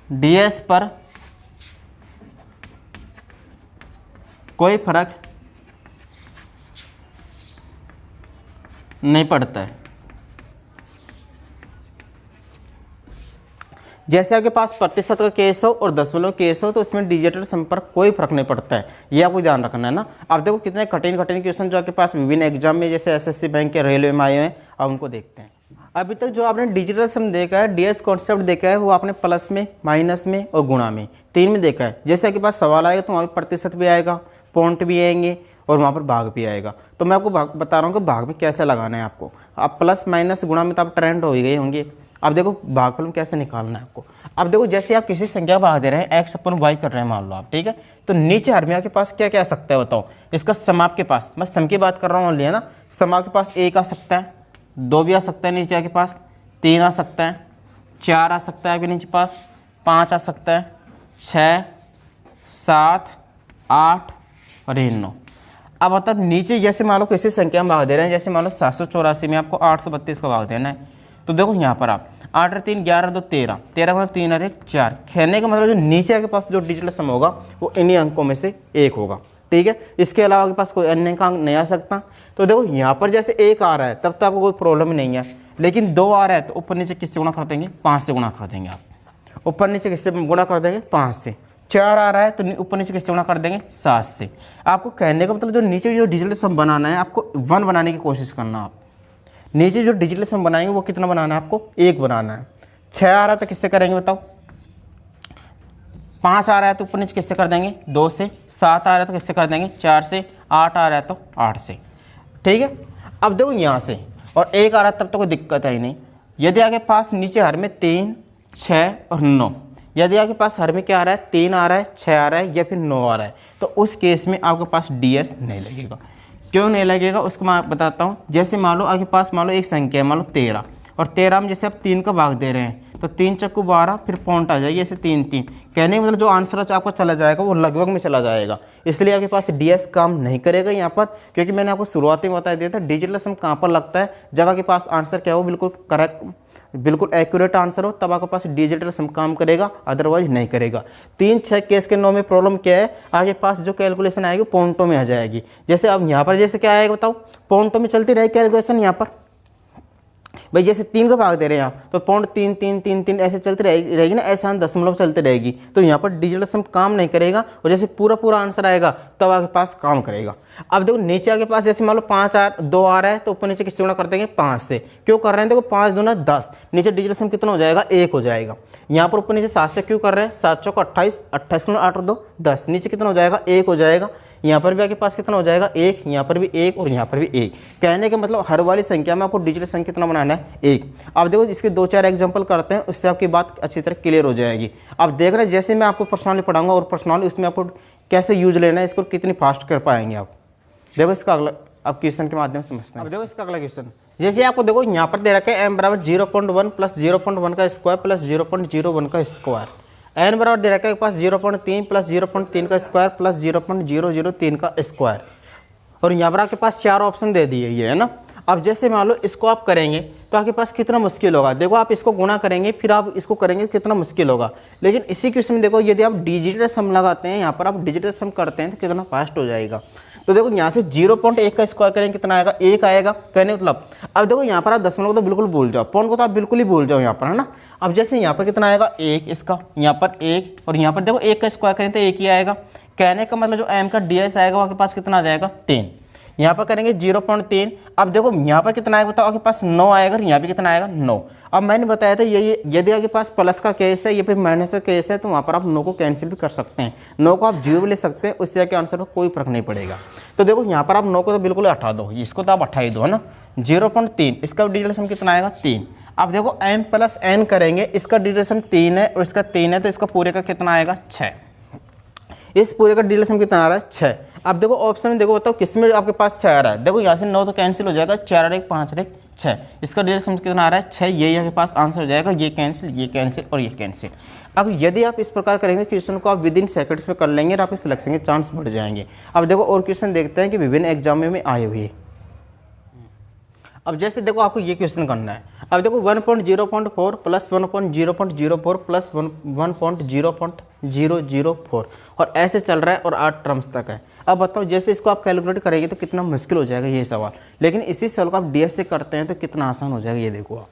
ds पर कोई फर्क नहीं पड़ता है। जैसे आपके पास प्रतिशत का केस हो और दशमलव केस हो तो इसमें डिजिटल सम पर कोई फर्क नहीं पड़ता है, ये आपको ध्यान रखना है ना। अब देखो कितने कठिन क्वेश्चन जो आपके पास विभिन्न एग्जाम में जैसे एसएससी बैंक के रेलवे में आए हुए हैं, अब उनको देखते हैं। अभी तक जो आपने डिजिटल सम देखा है, ds कॉन्सेप्ट देखा है, वो आपने प्लस में, माइनस में और गुणा में 3 में देखा है। जैसे आपके पास सवाल आएगा तो वहाँ पर प्रतिशत भी आएगा, पॉइंट भी आएंगे और वहाँ पर भाग भी आएगा। तो मैं आपको बता रहा हूँ कि भाग में कैसे लगाना है आपको। आप प्लस माइनस गुणा में तो आप ट्रेंड हो ही गए होंगे। अब देखो भागफल कैसे निकालना है आपको। अब देखो जैसे आप किसी संख्या को भाग दे रहे हैं, x अपन y कर रहे हैं मान लो आप, ठीक है। तो नीचे हर में आपके पास क्या क्या आ सकता है बताओ, इसका सम आपके पास, मैं सम की बात कर रहा हूँ ओनली, है ना। सम आपके पास 1 आ सकता है, 2 भी आ सकता है नीचे आपके पास, 3 आ सकता है, 4 आ सकता है आपके नीचे पास, 5 आ सकता है, 6, 7, 8 और ये 9। अब मतलब नीचे जैसे मान लो किसी संख्या में भाग दे रहे हैं, जैसे मान लो 784 में आपको 832 का भाग देना है, तो देखो यहाँ पर आप 8 और 3 11 2 13, 13 मतलब 3 और 1 4। कहने का मतलब जो नीचे आपके पास जो डिजिटल सम होगा वो इन्हीं अंकों में से एक होगा, ठीक है। इसके अलावा आपके पास कोई अन्य का अंक नहीं आ सकता। तो देखो यहाँ पर जैसे 1 आ रहा है तब तो आपको कोई प्रॉब्लम ही नहीं है, लेकिन 2 आ रहा है तो ऊपर नीचे किससे गुणा कर देंगे, 5 से गुणा कर देंगे आप। ऊपर नीचे किससे गुणा कर देंगे, 5 से। 4 आ रहा है तो ऊपर नीचे किससे गुणा कर देंगे, 7 से। आपको कहने का मतलब जो नीचे जो डिजिटल सम बनाना है आपको 1 बनाने की कोशिश करना। आप नीचे जो डिजिटल सम बनाएंगे वो कितना बनाना है आपको, 1 बनाना है। 6 आ रहा है तो किससे करेंगे बताओ, 5 आ रहा है तो ऊपर नीचे किससे कर देंगे, 2 से। 7 आ रहा है तो किससे कर देंगे, 4 से। 8 आ रहा है तो 8 से, ठीक है। अब देखो यहाँ से और 1 आ रहा है तब तो कोई दिक्कत है ही नहीं। यदि आपके पास नीचे हर में 3, 6 और 9, यदि आपके पास हर में क्या आ रहा है, 3 आ रहा है, 6 आ रहा है या फिर 9 आ रहा है, तो उस केस में आपके पास DS नहीं लगेगा। क्यों नहीं लगेगा उसको मैं बताता हूँ। जैसे मान लो आपके पास मान लो एक संख्या है, मान लो 13, और 13 में जैसे आप 3 का भाग दे रहे हैं तो 3 चक्कू 12, फिर पॉइंट आ जाएगी ऐसे 3 3। कहने का मतलब जो आंसर आपका चला जाएगा वो लगभग में चला जाएगा, इसलिए आपके पास DS काम नहीं करेगा यहाँ पर। क्योंकि मैंने आपको शुरुआत में बता दिया था डिजिटल सम कहाँ पर लगता है, जब आपके पास आंसर क्या हो, बिल्कुल करेक्ट, बिल्कुल एक्यूरेट आंसर हो, तब आपके पास डिजिटल सम काम करेगा, अदरवाइज नहीं करेगा। 3, 6 केस के 9 में प्रॉब्लम क्या है, आपके पास जो कैलकुलेशन आएगी पॉइंटों में आ जाएगी। जैसे अब यहाँ पर जैसे क्या आएगा बताओ, पॉइंटों में चलती रहेगी कैलकुलेशन। यहाँ पर भाई जैसे 3 का भाग दे रहे हैं आप तो पॉइंट 3 3 3 3 ऐसे चलती रहेगी ना, ऐसा दशमलव चलती रहेगी। तो यहाँ पर डिजिटल सम काम नहीं करेगा, और जैसे पूरा आंसर आएगा तब आपके पास काम करेगा। अब देखो नीचे आपके पास जैसे मान लो 2 आ रहा है तो ऊपर नीचे किससे गुणा कर देंगे, 5 से। क्यों कर रहे हैं, देखो 5 दूना 10, नीचे डिजिटल सम कितना हो जाएगा, 1 हो जाएगा। यहाँ पर ऊपर नीचे 7 से क्यों कर रहे हैं, 7 चौक 28, 28 को 8 और 2 10, नीचे कितना हो जाएगा, 1 हो जाएगा। यहाँ पर भी आपके पास कितना हो जाएगा, 1, यहाँ पर भी 1 और यहाँ पर भी 1। कहने का मतलब हर वाली संख्या में आपको डिजिटल सम कितना बनाना है, 1। अब देखो इसके 2-4 एग्जांपल करते हैं, उससे आपकी बात अच्छी तरह क्लियर हो जाएगी। अब देख रहे हैं जैसे मैं आपको पर्सनली पढ़ाऊंगा और पर्सनली इसमें आपको कैसे यूज लेना है, इसको कितनी फास्ट कर पाएंगे आप। देखो इसका अगला अब क्वेश्चन के माध्यम से समझते हैं। अब देखो इसका अगला क्वेश्चन, जैसे आपको देखो यहाँ पर दे रखा है m बराबर 0.1 प्लस 0.1 का स्क्वायर प्लस 0.01 का स्क्वायर। n बराबर दे रखा है पास 0.3 प्लस 0.3 का स्क्वायर प्लस 0.003 का स्क्वायर। और यहाँ पर आपके पास 4 ऑप्शन दे दिए ये, है ना। अब जैसे मान लो इसको आप करेंगे तो आपके पास कितना मुश्किल होगा। देखो आप इसको गुणा करेंगे फिर आप इसको करेंगे कितना मुश्किल होगा। लेकिन इसी क्वेश्चन में देखो यदि आप डिजिटल सम लगाते हैं, यहाँ पर आप डिजिटल सम करते हैं तो कितना फास्ट हो जाएगा। तो देखो यहाँ से 0.1 का स्क्वायर करेंगे कितना आएगा, 1 आएगा। कहने मतलब अब देखो यहाँ पर आप दशमलव को तो बिल्कुल भूल जाओ, पॉइंट को तो आप बिल्कुल ही भूल जाओ यहाँ पर, है ना। अब जैसे यहाँ पर कितना आएगा, 1 इसका, यहाँ पर 1 और यहाँ पर देखो 1 का स्क्वायर करें तो 1 ही आएगा। कहने का मतलब जो m का DS आएगा वो आपके पास कितना आ जाएगा, 3। यहाँ पर करेंगे 0.3। अब देखो यहाँ पर कितना आएगा बताओ, आपके पास 9 आएगा, यहाँ भी कितना आएगा, 9। अब मैंने बताया था ये यदि आपके पास प्लस का केस है या फिर माइनस का केस है तो वहाँ पर आप 9 को कैंसिल भी कर सकते हैं, 9 को आप 0 भी ले सकते हैं, उससे आपके आंसर पर कोई फर्क नहीं पड़ेगा। तो देखो यहाँ पर आप 9 को तो बिल्कुल हटा दो, इसको तो आप हटा ही दो, है ना। 0.3 इसका डिजिटल सम कितना आएगा, 3। अब देखो m प्लस n करेंगे, इसका डिजिटल सम 3 है और इसका 3 है तो इसका पूरे का कितना आएगा, 6। इस पूरे का डिजिटल सम कितना आ रहा है, 6। अब देखो ऑप्शन में देखो बताओ किस में आपके पास 6 आ रहा है। देखो यहाँ से 9 तो कैंसिल हो जाएगा, 4 और 1 5 और 1 6, इसका डिजिटल सम कितना आ रहा है, 6। ये आपके पास आंसर हो जाएगा, ये कैंसिल और ये कैंसिल। अब यदि आप इस प्रकार करेंगे क्वेश्चन को आप विदिन सेकंड्स में कर लेंगे और आपके सिलेक्शन के चांस बढ़ जाएंगे। अब देखो और क्वेश्चन देखते हैं कि विभिन्न एग्जामों में आए हुए। अब जैसे देखो आपको ये क्वेश्चन करना है। अब देखो 1.0.4 प्लस 1.0.04 प्लस 1.0.004 और ऐसे चल रहा है और 8 टर्म्स तक है। अब बताओ जैसे इसको आप कैलकुलेट करेंगे तो कितना मुश्किल हो जाएगा ये सवाल, लेकिन इसी सवाल को आप DS से करते हैं तो कितना आसान हो जाएगा ये देखो आप।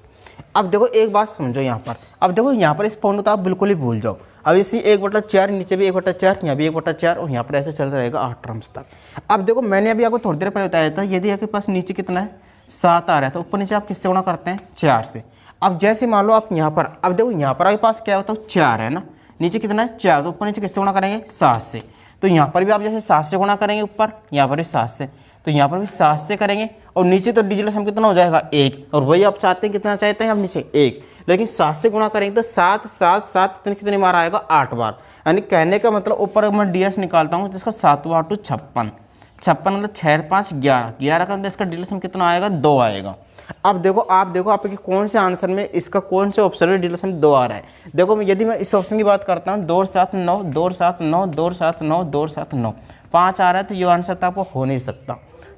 अब देखो एक बात समझो यहाँ पर, अब देखो यहाँ पर इस पॉइंट को तो आप बिल्कुल ही भूल जाओ। अब इसी 1/4 नीचे भी 1/4, यहाँ भी 1/4 और यहाँ पर ऐसे चलता रहेगा 8 टर्म्स तक। अब देखो मैंने अभी आपको थोड़ी देर पहले बताया था यदि आपके पास नीचे कितना है, 7 आ रहा है तो ऊपर नीचे आप किससे गुणा करते हैं, 4 से। अब जैसे मान लो आप यहाँ पर, अब देखो यहाँ पर आपके पास क्या होता है, 4 है ना, नीचे कितना है 4, तो ऊपर नीचे किससे गुणा करेंगे, 7 से। तो यहाँ पर भी आप जैसे 7 से गुणा करेंगे ऊपर, यहाँ पर भी 7 से, तो यहाँ पर भी 7 से करेंगे और नीचे तो डिजिटल सम कितना हो जाएगा, 1। और वही आप चाहते हैं कितना चाहते हैं आप नीचे, 1। लेकिन 7 से गुणा करेंगे तो 7 7 7 कितनी बार आएगा, 8 बार। यानी कहने का मतलब ऊपर मैं ds निकालता हूँ जिसका 7 8 56, 56 मतलब 6 5 11, 11 का मतलब इसका डिलीशन कितना आएगा, 2 आएगा। अब देखो आप देखो आपके कौन से आंसर में इसका कौन से ऑप्शन में डिलीशन 2 आ रहा है। देखो यदि मैं इस ऑप्शन की बात करता हूँ 2 7 9 2 7 9 2 7 9 2 7 9, 5 आ रहा है तो ये आंसर तो आपको हो नहीं सकता।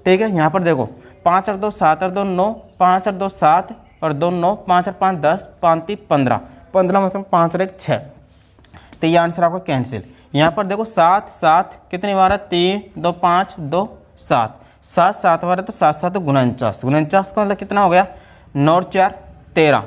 ठीक है, यहाँ पर देखो 5 और 2 7 और 2 9, 5 और 2 7 और 2 9, 5 और 5 10, 5 3 15, 15 मतलब 5 और 1 6, तो ये आंसर आपका कैंसिल। यहाँ पर देखो 7 7 कितनी बार है, 3 2 5 2 7, 7 7 बार है तो 7 7 49, 49 का मतलब कितना हो गया, 9 और 4 13,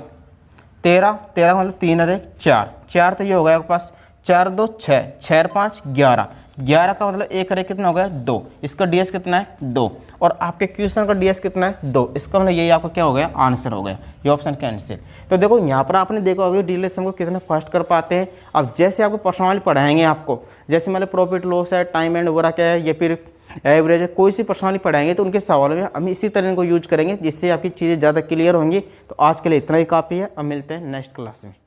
13 13 का मतलब 3 और 1 4, 4 तो ये हो गया आपके पास, 4 2 6, 6 और 5 11, 11 का मतलब 1 और 1 कितना हो गया, 2, इसका ds कितना है, 2, और आपके क्वेश्चन का ds कितना है, 2, इसका मतलब यही आपका क्या हो गया, आंसर हो गया, ये ऑप्शन कैंसिल। तो देखो यहाँ पर आपने देखा होगा डिलेशन को कितना फास्ट कर पाते हैं। अब जैसे आपको पर्सनली पढ़ाएंगे, आपको जैसे मतलब प्रॉफिट लॉस है, टाइम एंड वगैरह क्या है, या फिर एवरेज है, कोई सी पर्सनली पढ़ाएंगे तो उनके सवालों में हम इसी तरह को यूज करेंगे जिससे आपकी चीज़ें ज़्यादा क्लियर होंगी। तो आज के लिए इतना ही काफ़ी है, अब मिलते हैं नेक्स्ट क्लास में।